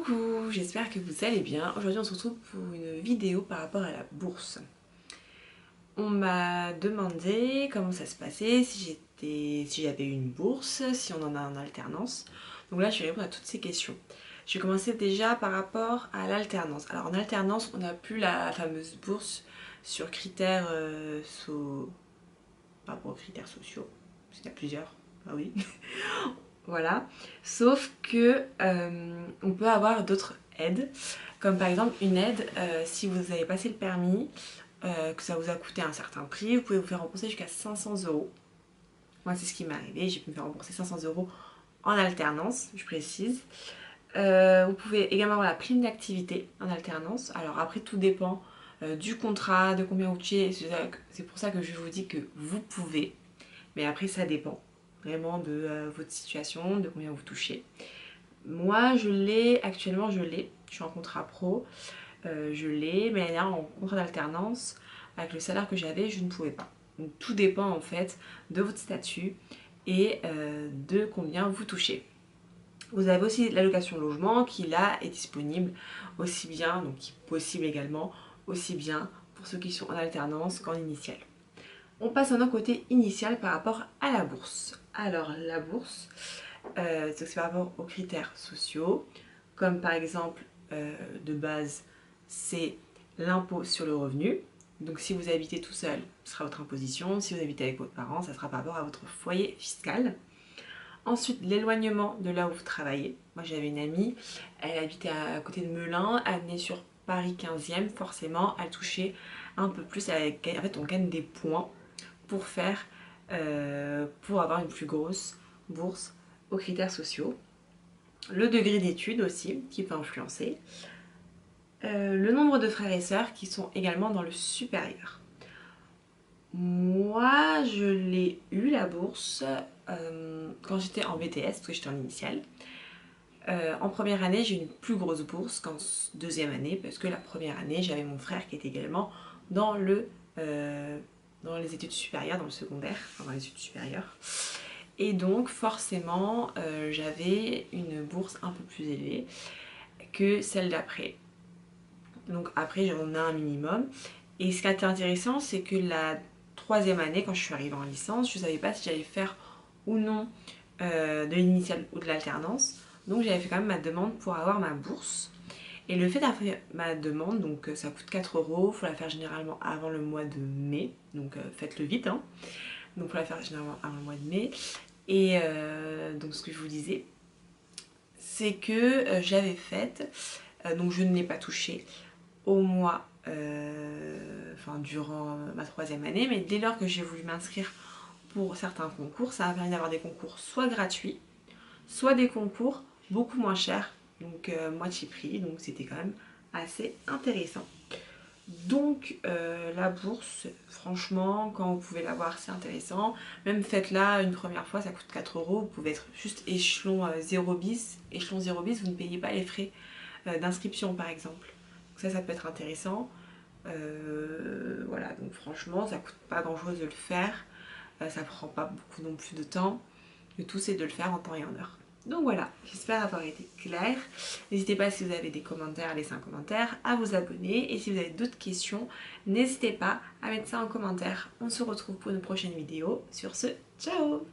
Coucou, j'espère que vous allez bien. Aujourd'hui on se retrouve pour une vidéo par rapport à la bourse. On m'a demandé comment ça se passait, si j'avais eu une bourse, si on en a en alternance. Donc là je vais répondre à toutes ces questions. Je vais commencer déjà par rapport à l'alternance. Alors en alternance on n'a plus la fameuse bourse sur critères par rapport aux critères sociaux. Parce qu'il y en a plusieurs, ah oui. Voilà, sauf que on peut avoir d'autres aides, comme par exemple une aide si vous avez passé le permis, que ça vous a coûté un certain prix, vous pouvez vous faire rembourser jusqu'à 500 €. Moi c'est ce qui m'est arrivé, j'ai pu me faire rembourser 500 € en alternance, je précise. Vous pouvez également avoir la prime d'activité en alternance. Alors après tout dépend du contrat, de combien vous touchez, c'est pour ça que je vous dis que vous pouvez, mais après ça dépend vraiment de votre situation, de combien vous touchez. Moi je l'ai, actuellement je suis en contrat pro, je l'ai, mais là en contrat d'alternance, avec le salaire que j'avais, je ne pouvais pas. Donc tout dépend en fait de votre statut et de combien vous touchez. Vous avez aussi l'allocation logement qui là est disponible aussi bien, donc qui est possible également, aussi bien pour ceux qui sont en alternance qu'en initiale. On passe maintenant au côté initial par rapport à la bourse. Alors la bourse, c'est par rapport aux critères sociaux, comme par exemple de base c'est l'impôt sur le revenu. Donc si vous habitez tout seul, ce sera votre imposition. Si vous habitez avec votre parent, ça sera par rapport à votre foyer fiscal. Ensuite, l'éloignement de là où vous travaillez. Moi j'avais une amie, elle habitait à côté de Melun, elle venait sur Paris 15e, forcément elle touchait un peu plus. En fait on gagne des points pour pour avoir une plus grosse bourse aux critères sociaux. Le degré d'études aussi qui peut influencer. Le nombre de frères et sœurs qui sont également dans le supérieur. Moi je l'ai eu la bourse quand j'étais en BTS, parce que j'étais en initiale. En première année j'ai eu une plus grosse bourse qu'en deuxième année, parce que la première année j'avais mon frère qui était également dans les études supérieures, dans le secondaire, enfin dans les études supérieures. Et donc forcément j'avais une bourse un peu plus élevée que celle d'après. Donc après j'en ai un minimum. Et ce qui était intéressant, c'est que la troisième année, quand je suis arrivée en licence, je ne savais pas si j'allais faire ou non de l'initiale ou de l'alternance. Donc j'avais fait quand même ma demande pour avoir ma bourse. Et le fait d'avoir fait ma demande, donc ça coûte 4 €, il faut la faire généralement avant le mois de mai, donc faites-le vite, hein. Donc il faut la faire généralement avant le mois de mai. Et donc ce que je vous disais, c'est que je l'avais faite, donc je ne l'ai pas touchée au mois, durant ma troisième année, mais dès lors que j'ai voulu m'inscrire pour certains concours, ça m'a permis d'avoir des concours soit gratuits, soit des concours beaucoup moins chers, donc moitié prix, donc c'était quand même assez intéressant. Donc la bourse, franchement, quand vous pouvez l'avoir, c'est intéressant. Même faites-la une première fois, ça coûte 4 €. Vous pouvez être juste échelon 0 bis. Échelon 0 bis, vous ne payez pas les frais d'inscription par exemple. Donc ça peut être intéressant. Voilà, donc franchement, ça coûte pas grand-chose de le faire. Ça prend pas beaucoup non plus de temps. Le tout, c'est de le faire en temps et en heure. Donc voilà, j'espère avoir été claire. N'hésitez pas, si vous avez des commentaires, à laisser un commentaire, à vous abonner. Et si vous avez d'autres questions, n'hésitez pas à mettre ça en commentaire. On se retrouve pour une prochaine vidéo. Sur ce, ciao!